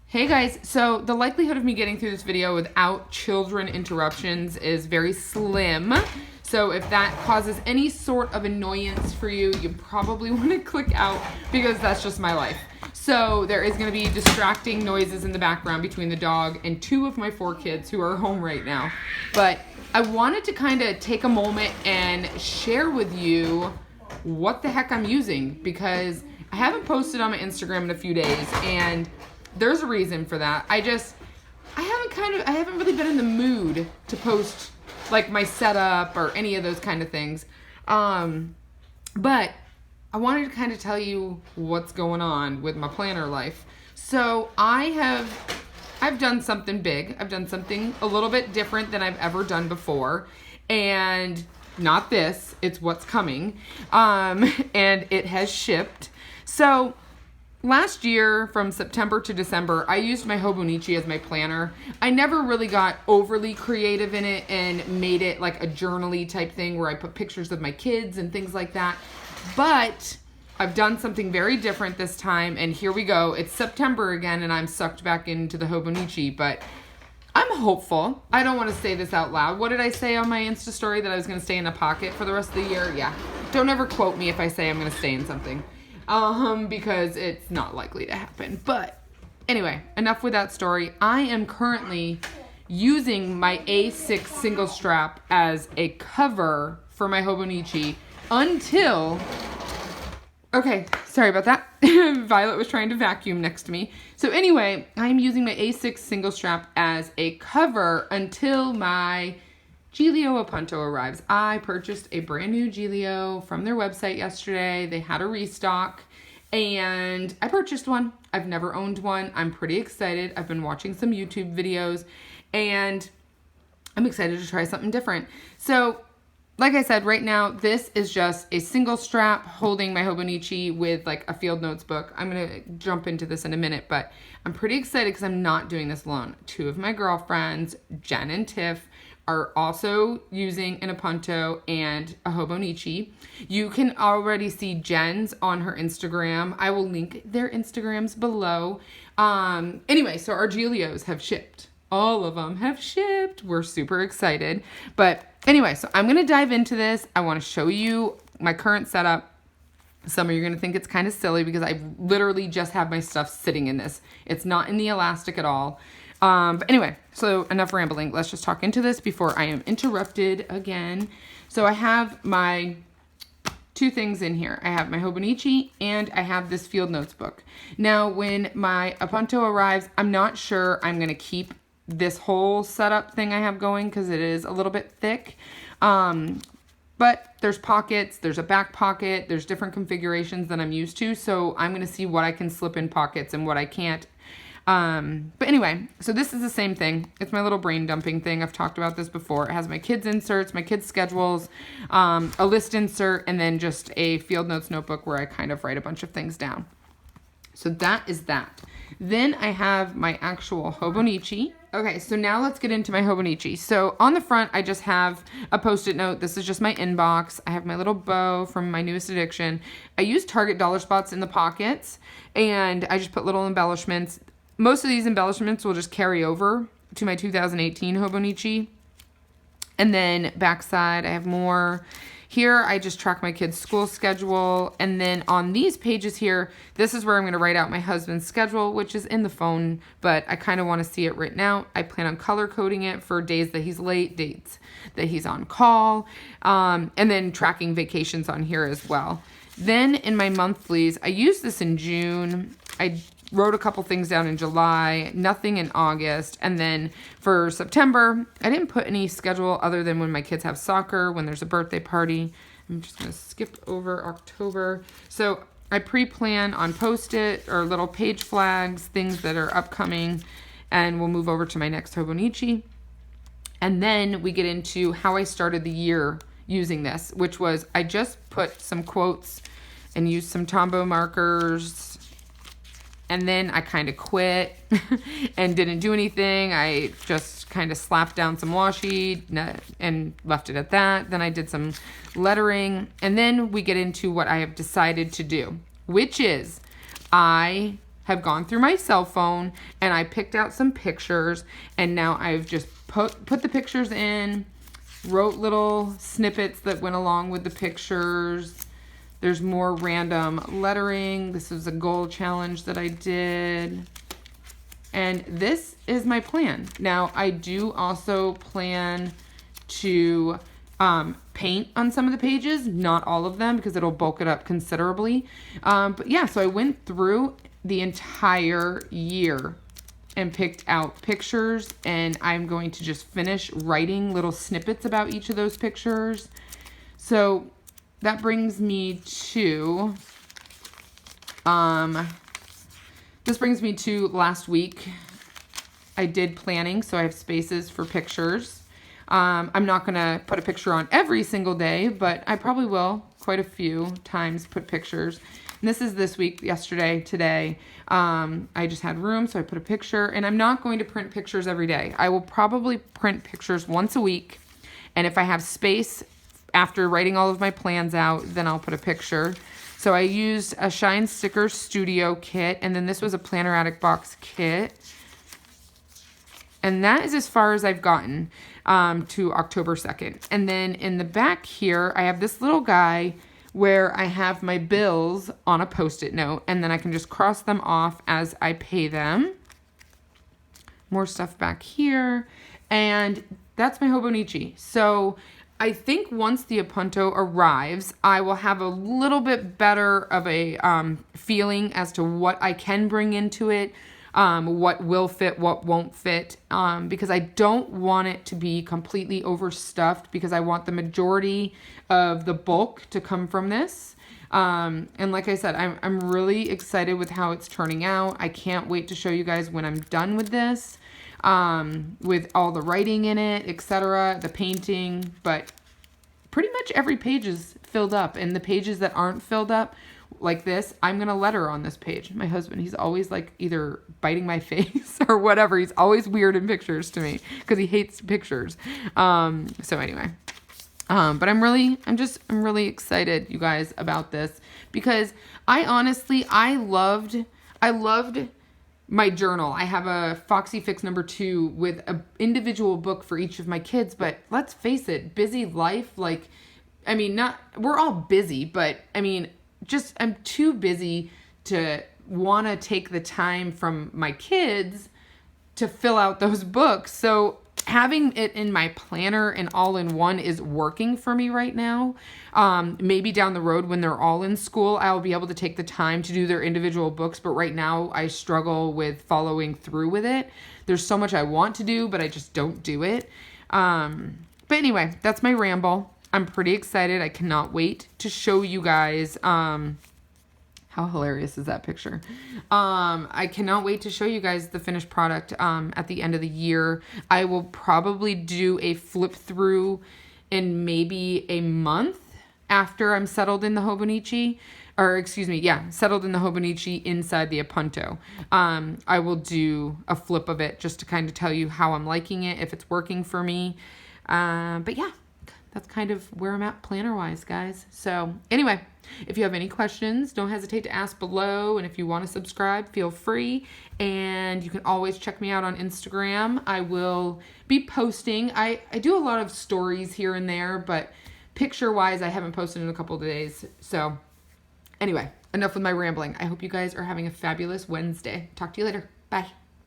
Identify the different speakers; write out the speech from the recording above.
Speaker 1: Hey guys, so the likelihood of me getting through this video without children interruptions is very slim. So if that causes any sort of annoyance for you, you probably want to click out because that's just my life. So there is going to be distracting noises in the background between the dog and 2 of my 4 kids who are home right now. But I wanted to kind of take a moment and share with you what the heck I'm using because I haven't posted on my Instagram in a few days and there's a reason for that. I haven't really been in the mood to post like my setup or any of those kind of things. But I wanted to kind of tell you what's going on with my planner life. So I've done something big. I've done something a little bit different than I've ever done before. And not this, it's what's coming. And it has shipped. So last year, from September to December, I used my Hobonichi as my planner. I never really got overly creative in it and made it like a journal-y type thing where I put pictures of my kids and things like that. But I've done something very different this time, and here we go. It's September again, and I'm sucked back into the Hobonichi, but I'm hopeful. I don't want to say this out loud. What did I say on my Insta story? That I was going to stay in a pocket for the rest of the year? Yeah. Don't ever quote me if I say I'm going to stay in something. Because it's not likely to happen. But anyway, enough with that story. I am currently using my A6 single strap as a cover for my Hobonichi until... Okay, sorry about that. Violet was trying to vacuum next to me. So anyway, I'm using my A6 single strap as a cover until my Giglio Appunto arrives. I purchased a brand new Giglio from their website yesterday. They had a restock and I purchased one. I've never owned one. I'm pretty excited. I've been watching some YouTube videos and I'm excited to try something different. So like I said, right now, this is just a single strap holding my Hobonichi with like a field notes book. I'm going to jump into this in a minute, but I'm pretty excited because I'm not doing this alone. 2 of my girlfriends, Jen and Tiff, are also using an Appunto and a Hobonichi. You can already see Jen's on her Instagram. I will link their Instagrams below. Anyway, so our Giglios have shipped. All of them have shipped. We're super excited. But anyway, so I'm going to dive into this. I want to show you my current setup. Some of you are going to think it's kind of silly because I literally just have my stuff sitting in this. It's not in the elastic at all. But anyway, so enough rambling. Let's just talk into this before I am interrupted again. So I have my 2 things in here. I have my Hobonichi and I have this field notes book. Now, when my Appunto arrives, I'm not sure I'm going to keep this whole setup thing I have going because it is a little bit thick. But there's pockets, there's a back pocket, there's different configurations than I'm used to. So I'm going to see what I can slip in pockets and what I can't. But anyway, so this is the same thing. It's my little brain dumping thing. I've talked about this before. It has my kids' inserts, my kids' schedules, a list insert, and then just a field notes notebook where I kind of write a bunch of things down. So that is that. Then I have my actual Hobonichi. Okay, so now let's get into my Hobonichi. So on the front, I just have a Post-it note. This is just my inbox. I have my little bow from my newest addiction. I use Target dollar spots in the pockets, and I just put little embellishments. Most of these embellishments will just carry over to my 2018 Hobonichi. And then backside, I have more. Here, I just track my kids' school schedule. And then on these pages here, this is where I'm going to write out my husband's schedule, which is in the phone, but I kind of want to see it written out. I plan on color coding it for days that he's late, dates that he's on call, and then tracking vacations on here as well. Then in my monthlies, I used this in June. I wrote a couple things down in July, nothing in August. And then for September, I didn't put any schedule other than when my kids have soccer, when there's a birthday party. I'm just going to skip over October. So I pre-plan on Post-it or little page flags, things that are upcoming, and we'll move over to my next Hobonichi. And then we get into how I started the year using this, which was I just put some quotes and used some Tombow markers. And then I kind of quit and didn't do anything. I just kind of slapped down some washi and left it at that. Then I did some lettering. And then we get into what I have decided to do, which is I have gone through my cell phone and I picked out some pictures, and now I've just put the pictures in, wrote little snippets that went along with the pictures. There's more random lettering. This is a goal challenge that I did. And this is my plan. Now, I do also plan to paint on some of the pages, not all of them, because it'll bulk it up considerably. But yeah, so I went through the entire year and picked out pictures, and I'm going to just finish writing little snippets about each of those pictures. So that brings me to, this brings me to last week. I did planning, so I have spaces for pictures. I'm not going to put a picture on every single day, but I probably will quite a few times put pictures. And this is this week, yesterday, today. I just had room, so I put a picture. And I'm not going to print pictures every day. I will probably print pictures once a week. And if I have space after writing all of my plans out, then I'll put a picture. So I used a Shine Sticker Studio kit, and then this was a Planner Attic Box kit. And that is as far as I've gotten to October 2nd. And then in the back here, I have this little guy where I have my bills on a Post-it note, and then I can just cross them off as I pay them. More stuff back here. And that's my Hobonichi. So I think once the Apunto arrives, I will have a little bit better of a feeling as to what I can bring into it, what will fit, what won't fit, because I don't want it to be completely overstuffed, because I want the majority of the bulk to come from this. And like I said, I'm really excited with how it's turning out. I can't wait to show you guys when I'm done with this, with all the writing in it, etc., the painting, but pretty much every page is filled up, and the pages that aren't filled up, like this, I'm going to letter on this page. My husband, he's always like either biting my face or whatever. He's always weird in pictures to me because he hates pictures. So anyway, but I'm really excited, you guys, about this, because I loved my journal. I have a Foxy Fix #2 with an individual book for each of my kids, but let's face it, busy life, like, I mean, we're all busy, but I mean, I'm too busy to want to take the time from my kids to fill out those books. So having it in my planner and all in one is working for me right now. Maybe down the road when they're all in school, I'll be able to take the time to do their individual books. But right now I struggle with following through with it. There's so much I want to do, but I just don't do it. But anyway, that's my ramble. I'm pretty excited. I cannot wait to show you guys. How hilarious is that picture? I cannot wait to show you guys the finished product at the end of the year. I will probably do a flip through in maybe a month after I'm settled in the Hobonichi. Settled in the Hobonichi inside the Apunto. I will do a flip of it just to kind of tell you how I'm liking it, if it's working for me. But yeah. That's kind of where I'm at planner-wise, guys. So anyway, if you have any questions, don't hesitate to ask below. And if you want to subscribe, feel free. And you can always check me out on Instagram. I will be posting. I do a lot of stories here and there, but picture-wise, I haven't posted in a couple of days. So anyway, enough with my rambling. I hope you guys are having a fabulous Wednesday. Talk to you later. Bye.